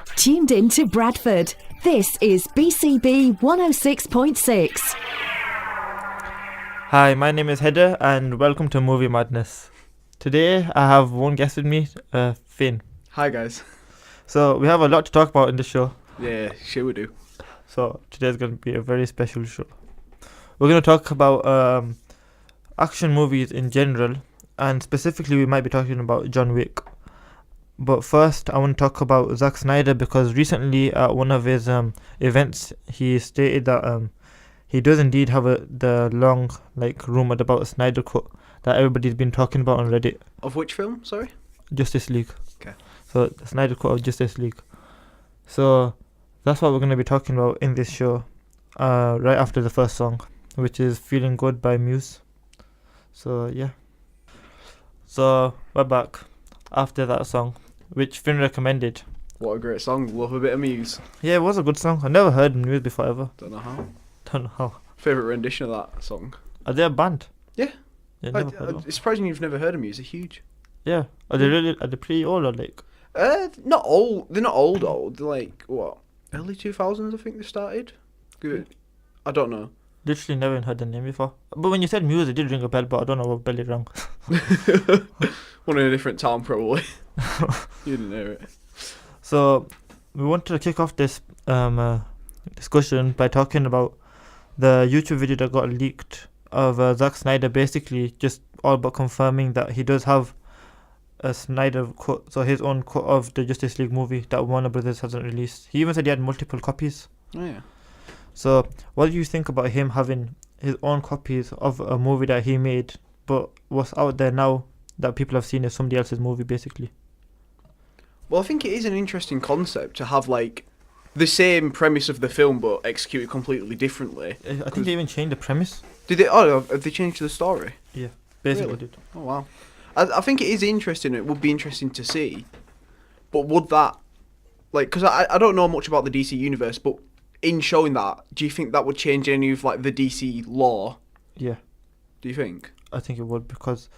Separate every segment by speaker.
Speaker 1: Tuned in to Bradford. This is BCB 106.6.
Speaker 2: Hi, my name is HAIDER and welcome to Movie Madness. Today I have one guest with me, Finn.
Speaker 3: Hi guys.
Speaker 2: So we have a lot to talk about in this show.
Speaker 3: Yeah, sure we do.
Speaker 2: So today's going to be a very special show. We're going to talk about action movies in general, and specifically we might be talking about John Wick. But first I want to talk about Zack Snyder, because recently at one of his events he stated that he does indeed have the long rumored about a Snyder cut that everybody's been talking about on Reddit.
Speaker 3: Of which film, sorry?
Speaker 2: Justice League.
Speaker 3: Okay.
Speaker 2: So the Snyder cut of Justice League. So that's what we're going to be talking about in this show, right after the first song, which is Feeling Good by Muse. So yeah. So we're back after that song, which Finn recommended.
Speaker 3: What a great song. Love a bit of Muse.
Speaker 2: Yeah, it was a good song. I never heard Muse before ever.
Speaker 3: Don't know how.
Speaker 2: Don't know how.
Speaker 3: Favourite rendition of that song?
Speaker 2: Are they a band?
Speaker 3: Yeah.
Speaker 2: Never heard of them.
Speaker 3: It's surprising you've never heard of Muse. They're huge.
Speaker 2: Yeah. Are they pretty old or like?
Speaker 3: Not old. They're not old. They're like, what? Early 2000s I think they started? I don't know.
Speaker 2: Literally never even heard the name before. But when you said Muse, it did ring a bell, but I don't know what bell it rang.
Speaker 3: One in a different town probably. You didn't hear it.
Speaker 2: So we wanted to kick off this discussion by talking about the YouTube video that got leaked of Zack Snyder, basically just all but confirming that he does have a Snyder cut, so his own cut of the Justice League movie that Warner Brothers hasn't released. He even said he had multiple copies.
Speaker 3: Oh yeah.
Speaker 2: So what do you think about him having his own copies of a movie that he made, but what's out there now that people have seen is somebody else's movie, basically?
Speaker 3: Well, I think it is an interesting concept to have like the same premise of the film but executed completely differently.
Speaker 2: I think they even changed the premise.
Speaker 3: Did they? Oh, have they changed the story?
Speaker 2: Yeah, basically
Speaker 3: Really?
Speaker 2: did.
Speaker 3: Oh wow. I think it is interesting. It would be interesting to see. But would that, because I don't know much about the DC universe, but in showing that, do you think that would change any of the DC lore?
Speaker 2: Yeah.
Speaker 3: Do you think?
Speaker 2: I think it would, because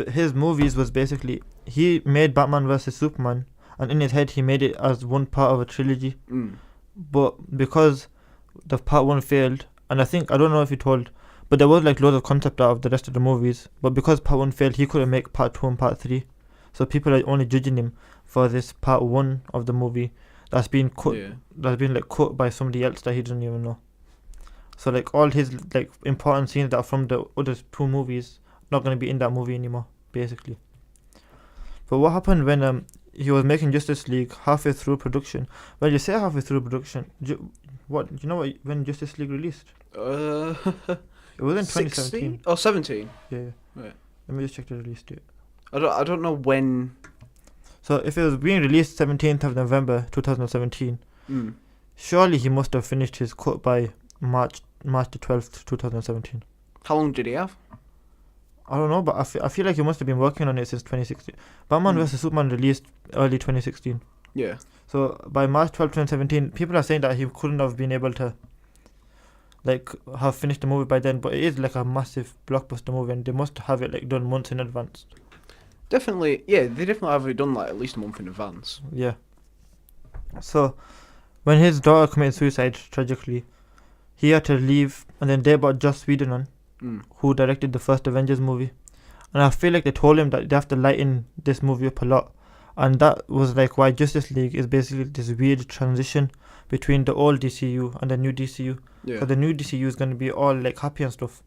Speaker 2: his movies was basically, he made Batman vs Superman, and in his head he made it as one part of a trilogy. But because the part one failed, and I don't know if he told, but there was loads of concept art of the rest of the movies, but because part one failed, he couldn't make part two and part three. So people are only judging him for this part one of the movie that's been cut, cut by somebody else that he doesn't even know. So all his important scenes that are from the other two movies not going to be in that movie anymore, basically. But what happened when he was making Justice League halfway through production? Well, you say halfway through production. Do you know when Justice League released? It was in 2017.
Speaker 3: Oh, 17.
Speaker 2: Yeah.
Speaker 3: Right.
Speaker 2: Let me just check the release date.
Speaker 3: I don't know when.
Speaker 2: So if it was being released 17th of November 2017, surely he must have finished his cut by March the 12th 2017.
Speaker 3: How long did he have?
Speaker 2: I don't know, but I feel like he must have been working on it since 2016. Batman vs Superman released early 2016.
Speaker 3: Yeah.
Speaker 2: So by March 12, 2017, people are saying that he couldn't have been able to have finished the movie by then, but it is a massive blockbuster movie, and they must have it done months in advance.
Speaker 3: Definitely, yeah, they definitely have it done at least a month in advance.
Speaker 2: Yeah. So when his daughter committed suicide tragically, he had to leave, and then they brought Joss Whedon on, who directed the first Avengers movie, and I feel like they told him that they have to lighten this movie up a lot, and that was why Justice League is basically this weird transition between the old DCU and the new DCU.
Speaker 3: Yeah.
Speaker 2: So the new DCU is going to be all happy and stuff,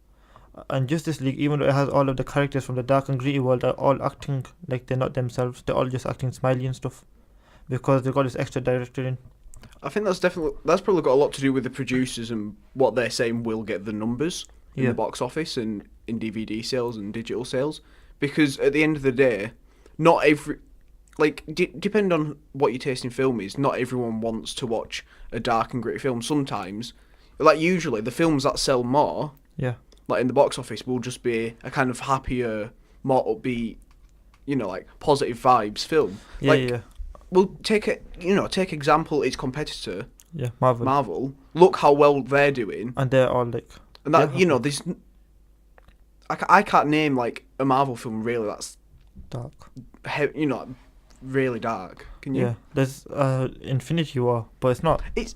Speaker 2: and Justice League, even though it has all of the characters from the dark and gritty world, are all acting like they're not themselves. They're all just acting smiley and stuff, because they got this extra director in.
Speaker 3: I think that's probably got a lot to do with the producers and what they're saying will get the numbers in the box office and in DVD sales and digital sales, because at the end of the day, not every depending on what your taste in film is, not everyone wants to watch a dark and gritty film. Sometimes, usually, the films that sell more, in the box office, will just be a kind of happier, more upbeat, positive vibes film. We'll take example its competitor, Marvel. Look how well they're doing,
Speaker 2: and they're all
Speaker 3: and that there's, I can't name a Marvel film really that's
Speaker 2: dark,
Speaker 3: really dark. Can you?
Speaker 2: Yeah, there's Infinity War, but it's not.
Speaker 3: It's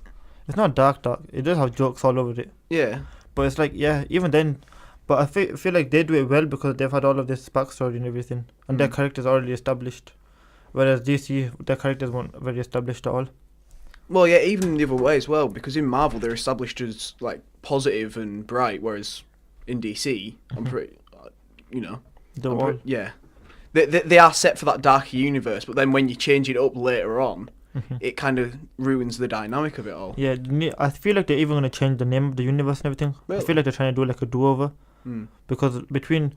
Speaker 2: It's not dark. It does have jokes all over it.
Speaker 3: yeah.
Speaker 2: But it's like, yeah, even then. But I feel like they do it well because they've had all of this backstory and everything, and their characters are already established. Whereas DC, their characters weren't very established at all.
Speaker 3: Well, yeah, even the other way as well, because in Marvel they're established as like positive and bright, whereas in DC, I'm pretty, you know, yeah, they are set for that darker universe. But then when you change it up later on, it kind of ruins the dynamic of it all.
Speaker 2: Yeah, I feel like they're even gonna change the name of the universe and everything.
Speaker 3: Really?
Speaker 2: I feel like they're trying to do like a do-over. Because between,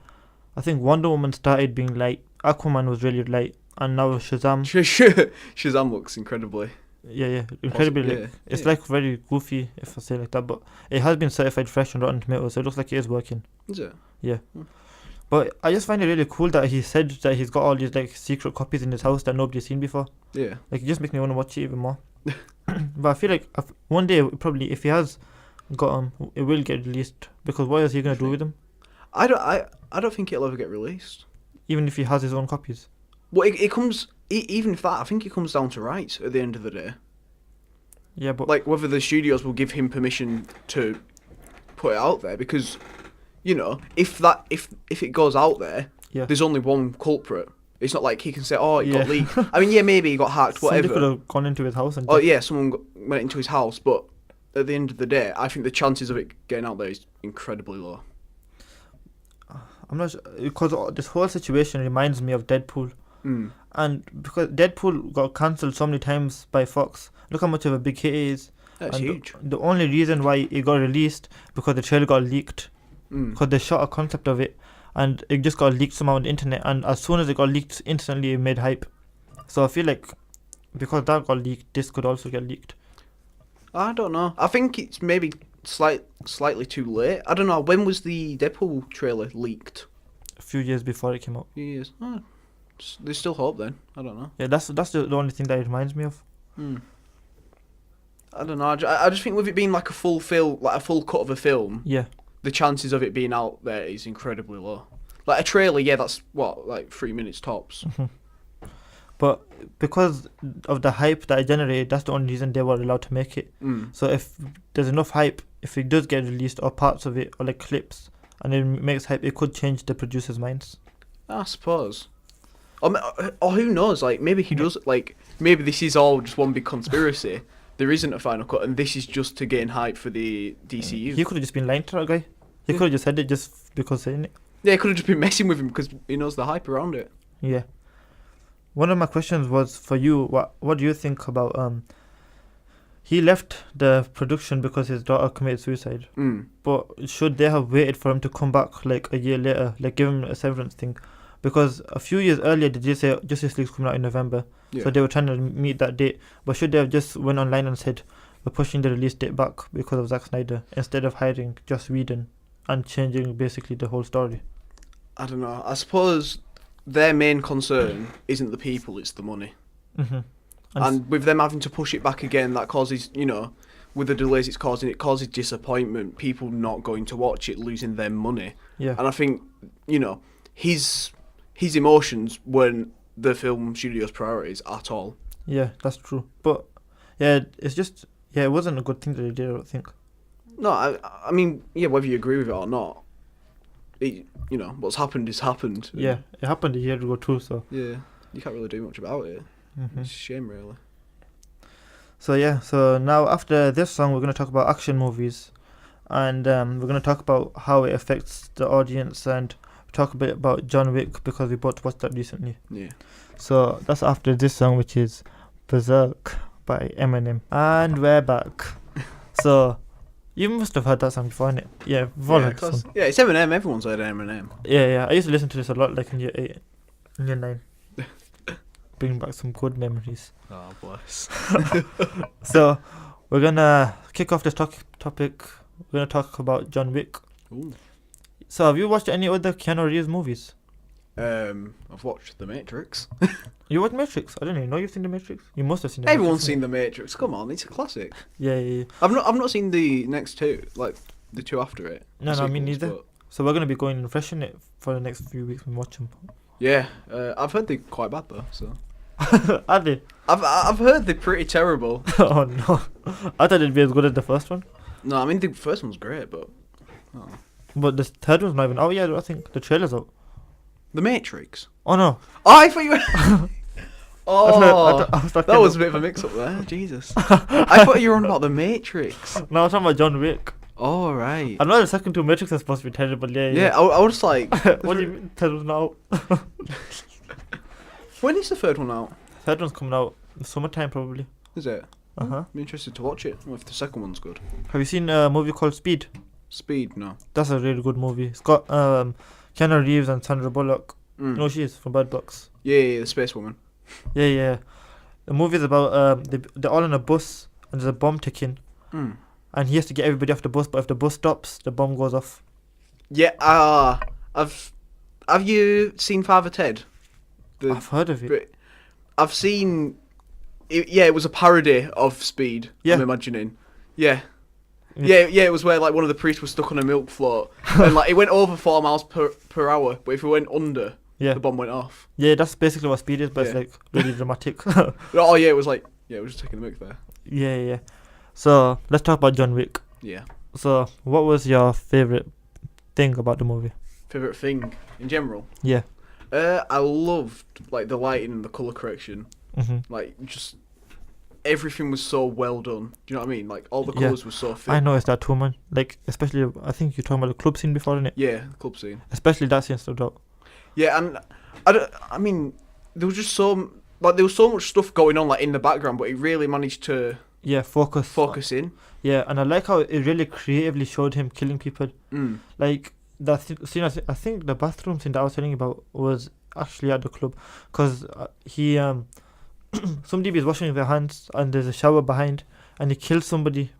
Speaker 2: I think Wonder Woman started being light, Aquaman was really light, and now Shazam.
Speaker 3: Shazam looks incredibly.
Speaker 2: Yeah, incredibly.
Speaker 3: Yeah,
Speaker 2: it's like very goofy, if I say like that, but it has been certified fresh on Rotten Tomatoes, so it looks like it is working.
Speaker 3: Is it?
Speaker 2: Yeah. But I just find it really cool that he said that he's got all these like secret copies in his house that nobody's seen before.
Speaker 3: Yeah.
Speaker 2: Like, it just makes me want to watch it even more. But I feel like one day, probably, if he has got him, it will get released, because what is he going to do with them?
Speaker 3: I don't think it'll ever get released.
Speaker 2: Even if he has his own copies?
Speaker 3: Well, it comes... Even if that, I think it comes down to rights at the end of the day.
Speaker 2: Yeah, but...
Speaker 3: Like, whether the studios will give him permission to put it out there, because, you know, if it goes out there, there's only one culprit. It's not like he can say, oh, it got leaked. I mean, yeah, maybe he got hacked, whatever.
Speaker 2: Somebody could have gone into his house and...
Speaker 3: Oh, yeah, someone went into his house, but at the end of the day, I think the chances of it getting out there is incredibly low.
Speaker 2: I'm not sure, because this whole situation reminds me of Deadpool. And because Deadpool got cancelled so many times by Fox, look how much of a big hit it is.
Speaker 3: That's huge.
Speaker 2: The only reason why it got released, because the trailer got leaked. Because they shot a concept of it, and it just got leaked somehow on the internet, and as soon as it got leaked, instantly it made hype. So I feel like, because that got leaked, this could also get leaked.
Speaker 3: I don't know. I think it's maybe slightly too late. I don't know. When was the Deadpool trailer leaked?
Speaker 2: A few years before it came out.
Speaker 3: Years. Oh, there's still hope then. I don't know.
Speaker 2: Yeah, that's the only thing that it reminds me of.
Speaker 3: I don't know. I just think with it being like a full cut of a film, the chances of it being out there is incredibly low. Like a trailer, yeah, that's like 3 minutes tops.
Speaker 2: But because of the hype that it generated, that's the only reason they were allowed to make it. So if there's enough hype, if it does get released, or parts of it, or like clips, and it makes hype, it could change the producers' minds.
Speaker 3: I suppose. Or who knows, like, maybe he does, like, maybe this is all just one big conspiracy. There isn't a final cut, and this is just to gain hype for the DCU.
Speaker 2: He could have just been lying to that guy. He could have just said it just because saying it.
Speaker 3: Yeah, he could have just been messing with him because he knows the hype around it.
Speaker 2: Yeah. One of my questions was for you, what do you think about, he left the production because his daughter committed suicide. But should they have waited for him to come back, like, a year later, like, give him a severance thing? Because a few years earlier, they did say Justice League's coming out in November. So they were trying to meet that date. But should they have just went online and said, we're pushing the release date back because of Zack Snyder, instead of hiring Joss Whedon and changing basically the whole story?
Speaker 3: I don't know. I suppose their main concern isn't the people, it's the money. And with them having to push it back again, that causes, you know, with the delays it causes disappointment, people not going to watch it, losing their money.
Speaker 2: Yeah.
Speaker 3: And I think, you know, his emotions weren't the film studio's priorities at all.
Speaker 2: Yeah, that's true. But yeah, it's just, yeah, it wasn't a good thing that he did, I don't think.
Speaker 3: No, I mean, yeah, whether you agree with it or not, you know, what's happened is happened.
Speaker 2: Yeah, it happened a year ago too, so.
Speaker 3: Yeah, you can't really do much about it. It's a shame, really.
Speaker 2: So yeah, so now after this song, we're going to talk about action movies, and we're going to talk about how it affects the audience, and talk a bit about John Wick, because we both watched that recently.
Speaker 3: Yeah.
Speaker 2: So that's after this song, which is Berserk by Eminem. And we're back. So you must have heard that song before, innit? Yeah, we've all heard this one.
Speaker 3: Yeah, it's Eminem. Everyone's heard Eminem.
Speaker 2: Yeah. I used to listen to this a lot, like in year 8, in year 9. Bring back some good memories.
Speaker 3: Oh, bless.
Speaker 2: So we're gonna kick off this topic. We're gonna talk about John Wick.
Speaker 3: Ooh.
Speaker 2: So have you watched any other Keanu Reeves movies?
Speaker 3: I've watched The Matrix.
Speaker 2: You watched Matrix? I didn't even know you've seen The Matrix. You must have seen The Matrix.
Speaker 3: Everyone's seen The Matrix. Come on, it's a classic.
Speaker 2: Yeah.
Speaker 3: I've not seen the next two, like the two after it.
Speaker 2: No, me neither. But... So we're gonna be going and fresh in it for the next few weeks and watch them.
Speaker 3: Yeah, I've heard they're quite bad though. So
Speaker 2: Are they?
Speaker 3: I've heard they're pretty terrible.
Speaker 2: Oh no, I thought it'd be as good as the first one.
Speaker 3: No, I mean the first one's great, but
Speaker 2: But the third one's not even. Oh yeah, I think the trailer's out.
Speaker 3: The Matrix.
Speaker 2: Oh no.
Speaker 3: Oh, I thought you were. Oh,
Speaker 2: I was
Speaker 3: that was a bit of a mix-up there. Jesus. I thought you were on about the Matrix.
Speaker 2: No, I was talking about John Wick.
Speaker 3: Oh right.
Speaker 2: I know the second two Matrix are supposed to be terrible.
Speaker 3: Yeah, I was like.
Speaker 2: What do you mean third one's not out?
Speaker 3: When is the third one out?
Speaker 2: Third one's coming out in summertime probably.
Speaker 3: Is it?
Speaker 2: Uh-huh.
Speaker 3: I'm interested to watch it. If the second one's good.
Speaker 2: Have you seen a movie called Speed?
Speaker 3: Speed, no.
Speaker 2: That's a really good movie. It's got Keanu Reeves and Sandra Bullock. You know who she is from Bird Box.
Speaker 3: Yeah, the space woman.
Speaker 2: Yeah. The movie's about they're all on a bus and there's a bomb ticking. And he has to get everybody off the bus, but if the bus stops, the bomb goes off.
Speaker 3: Yeah, have you seen Father Ted?
Speaker 2: I've heard of it.
Speaker 3: I've seen it was a parody of Speed,
Speaker 2: yeah.
Speaker 3: I'm imagining. Yeah, it was where like one of the priests was stuck on a milk float and like it went over 4 miles per hour, but if it went under, the bomb went off.
Speaker 2: Yeah, that's basically what Speed is, but it's like really dramatic.
Speaker 3: Oh yeah, it was like it was just taking the milk there.
Speaker 2: Yeah. So let's talk about John Wick.
Speaker 3: Yeah.
Speaker 2: So what was your favourite thing about the movie?
Speaker 3: Favourite thing in general?
Speaker 2: Yeah.
Speaker 3: I loved like the lighting and the colour correction. Like just everything was so well done. Do you know what I mean? Like all the colours were so fit.
Speaker 2: I noticed that too, man. Like especially, I think you're talking about the club scene before, innit?
Speaker 3: Yeah, the club scene.
Speaker 2: Especially that scene stood out.
Speaker 3: Yeah, and I mean, there was just so much stuff going on like in the background, but it really managed to focus in.
Speaker 2: Yeah, and I like how it really creatively showed him killing people. Like that scene, I think the bathroom scene that I was telling you about was actually at the club, because he somebody was washing their hands and there's a shower behind, and he kills somebody,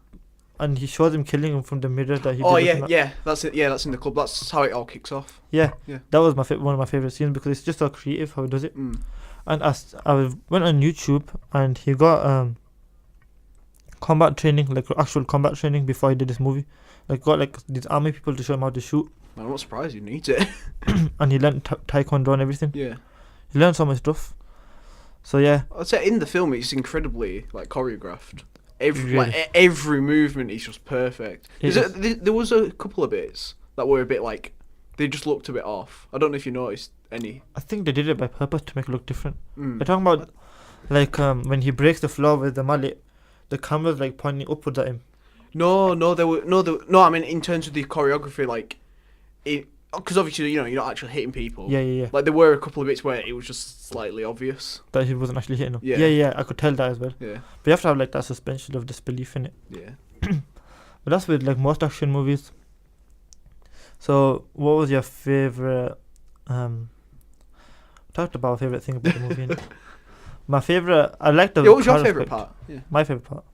Speaker 2: and he shows him killing him from the mirror that he.
Speaker 3: Oh yeah, that's it. Yeah, that's in the club. That's how it all kicks off.
Speaker 2: Yeah. That was one of my favorite scenes because it's just so creative how he does it. And I went on YouTube and he got combat training, like actual combat training before he did this movie. Like got like these army people to show him how to shoot.
Speaker 3: I'm not surprised he needs it.
Speaker 2: And he learned taekwondo and everything.
Speaker 3: Yeah. He
Speaker 2: learned so much stuff. So yeah.
Speaker 3: I'd say in the film it's incredibly like choreographed. Every movement is just perfect. There was a couple of bits that were a bit like they just looked a bit off. I don't know if you noticed any.
Speaker 2: I think they did it by purpose to make it look different. They're talking about like when he breaks the floor with the mallet, the camera's like pointing upwards at him. No.
Speaker 3: I mean, in terms of the choreography, like because obviously you're not actually hitting people.
Speaker 2: Yeah.
Speaker 3: Like there were a couple of bits where it was just slightly obvious
Speaker 2: that he wasn't actually hitting them.
Speaker 3: Yeah.
Speaker 2: I could tell that as well.
Speaker 3: Yeah.
Speaker 2: But you have to have like that suspension of disbelief in it.
Speaker 3: Yeah.
Speaker 2: But that's with like most action movies. So what was your favorite? Talked about favorite thing about the movie. Innit? My favorite, I like the.
Speaker 3: What was your favorite part? Yeah.
Speaker 2: My favorite part.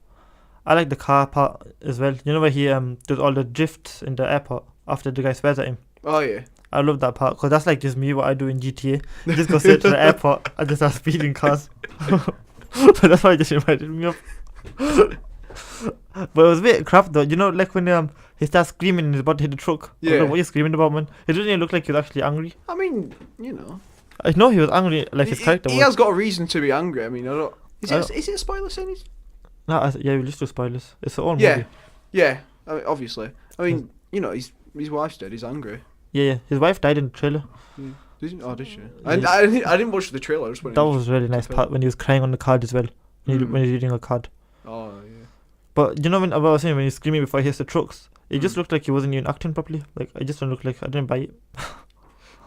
Speaker 2: I like the car part as well. You know where he does all the drifts in the airport after the guy swears at him.
Speaker 3: Oh yeah.
Speaker 2: I love that part because that's like just me what I do in GTA. Just go straight to the airport and just start speeding cars. But that's why it just reminded me of. But it was a bit crap though. You know, like when he starts screaming and he's about to hit the truck.
Speaker 3: Yeah.
Speaker 2: I don't know what you're screaming about, man. It doesn't even look like he was actually angry.
Speaker 3: I mean,
Speaker 2: I know he was angry, like his character.
Speaker 3: He has got a reason to be angry. I mean, I don't. Is it a spoiler saying he's?
Speaker 2: No, we just do spoilers. It's the old movie.
Speaker 3: Yeah. I mean, obviously. I mean, his wife's dead. He's angry.
Speaker 2: Yeah. His wife died in the trailer.
Speaker 3: Did she? I didn't watch the trailer.
Speaker 2: That was a really nice part when he was crying on the card as well. When he was reading a card.
Speaker 3: Oh yeah.
Speaker 2: But you know when I was saying when he's screaming before he hits the trucks, it just looked like he wasn't even acting properly. Like I just don't look like I didn't buy it.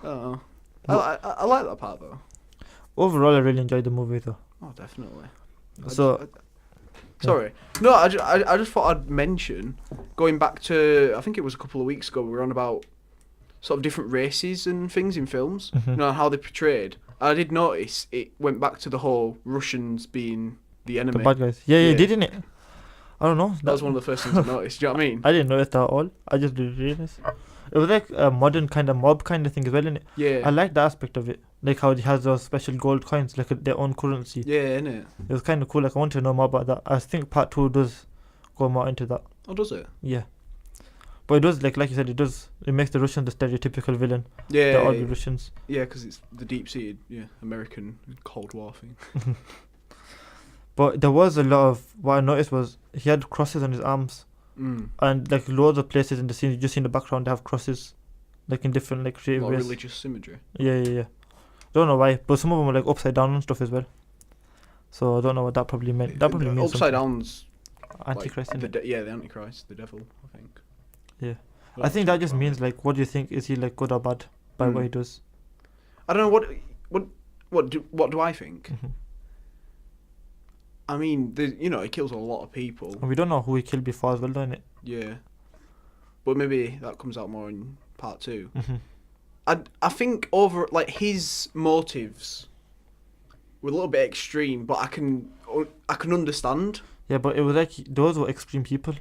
Speaker 3: Oh. I like that part though.
Speaker 2: Overall, I really enjoyed the movie though.
Speaker 3: Oh, definitely.
Speaker 2: Sorry.
Speaker 3: No, I just thought I'd mention, going back to, I think it was a couple of weeks ago, we were on about sort of different races and things in films, how they're portrayed. I did notice it went back to the whole Russians being the enemy.
Speaker 2: The bad guys. Yeah, didn't it? I don't know.
Speaker 3: That was one of the first things I noticed. Do you know what I mean?
Speaker 2: I didn't notice that at all. I just didn't realize. It was like a modern kind of mob kind of thing as well, innit?
Speaker 3: Yeah.
Speaker 2: I like that aspect of it. Like how he has those special gold coins, like their own currency.
Speaker 3: Yeah, innit?
Speaker 2: It was kind of cool. Like I want to know more about that. I think part 2 does go more into that.
Speaker 3: Oh, does it?
Speaker 2: Yeah. But it does, like you said, it makes the Russians the stereotypical villain.
Speaker 3: Yeah,
Speaker 2: They're all the Russians.
Speaker 3: Yeah, because it's the deep-seated, American Cold War thing.
Speaker 2: But there was a lot of, what I noticed was he had crosses on his arms. And like loads of places in the scene, you just see in the background they have crosses, like in different like creative ways.
Speaker 3: Religious symmetry.
Speaker 2: Yeah. Don't know why, but some of them were like upside down and stuff as well. So I don't know what that probably meant. That probably means
Speaker 3: upside
Speaker 2: something.
Speaker 3: down's
Speaker 2: Antichrist.
Speaker 3: like the Antichrist, the devil, I think.
Speaker 2: Yeah, I think that just means like, what do you think? Is he like good or bad by what he does?
Speaker 3: I don't know what do I think. I mean, he kills a lot of people.
Speaker 2: And we don't know who he killed before as well, don't it?
Speaker 3: Yeah, but maybe that comes out more in part 2. I think over like his motives were a little bit extreme, but I can understand.
Speaker 2: Yeah, but it was like those were extreme people.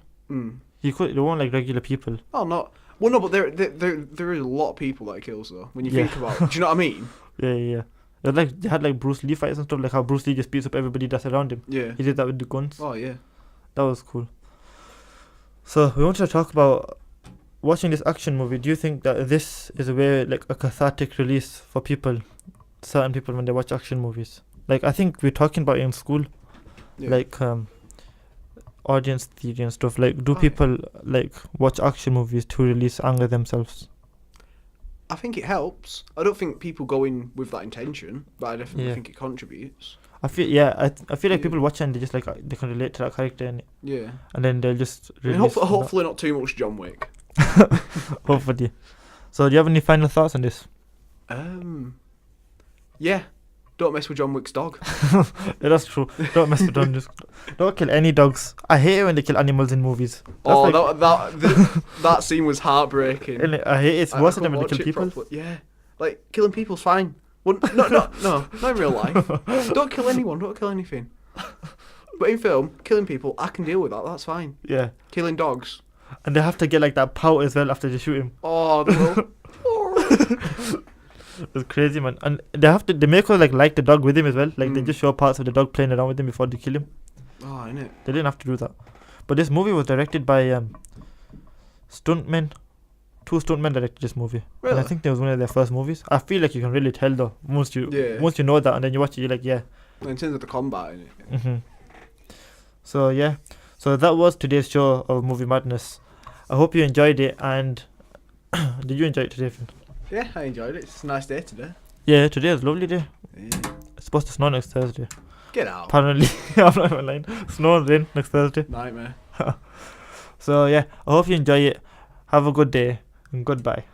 Speaker 2: They weren't like regular people.
Speaker 3: Oh no, well no, but there is a lot of people that he kills though. When you think about it, do you know what I mean?
Speaker 2: Yeah. They had like Bruce Lee fights and stuff, like how Bruce Lee just beats up everybody that's around him.
Speaker 3: Yeah.
Speaker 2: He did that with the guns.
Speaker 3: Oh yeah.
Speaker 2: That was cool. So we wanted to talk about watching this action movie. Do you think that this is a way, like a cathartic release for certain people when they watch action movies? Like I think we're talking about it in school, like audience theory and stuff. Like, do people like watch action movies to release anger themselves?
Speaker 3: I think it helps. I don't think people go in with that intention, but I definitely think it contributes.
Speaker 2: I feel like people watch it and they just like they can relate to that character and then they'll just release.
Speaker 3: Hopefully not too much John Wick.
Speaker 2: Hopefully. So do you have any final thoughts on this?
Speaker 3: Yeah. Don't mess with John Wick's dog.
Speaker 2: Yeah, that's true. Don't mess with dogs. Don't kill any dogs. I hate it when they kill animals in movies.
Speaker 3: That scene was heartbreaking.
Speaker 2: I hate it. It's worse than when they kill people.
Speaker 3: Yeah, like killing people's fine. Well, no, not in real life. Don't kill anyone. Don't kill anything. But in film, killing people, I can deal with that. That's fine.
Speaker 2: Yeah.
Speaker 3: Killing dogs.
Speaker 2: And they have to get like that pout as well after they shoot him.
Speaker 3: Oh, they will.
Speaker 2: It's crazy, man. And they make us like the dog with him as well. Like they just show parts of the dog playing around with him before they kill him.
Speaker 3: Oh, innit?
Speaker 2: They didn't have to do that. But this movie was directed by stuntmen. 2 stuntmen directed this movie.
Speaker 3: Really?
Speaker 2: And I think that was one of their first movies. I feel like you can really tell though. Once you know that and then you watch it, you're like, yeah.
Speaker 3: In terms of the combat, innit?
Speaker 2: So that was today's show of Movie Madness. I hope you enjoyed it. And did you enjoy it today, Finn?
Speaker 3: Yeah, I enjoyed it. It's a nice day today.
Speaker 2: Yeah, today is a lovely day.
Speaker 3: Yeah.
Speaker 2: It's supposed to snow next Thursday.
Speaker 3: Get out.
Speaker 2: Apparently. I'm not even lying. Snow and rain next Thursday.
Speaker 3: Nightmare.
Speaker 2: So yeah, I hope you enjoy it. Have a good day and goodbye.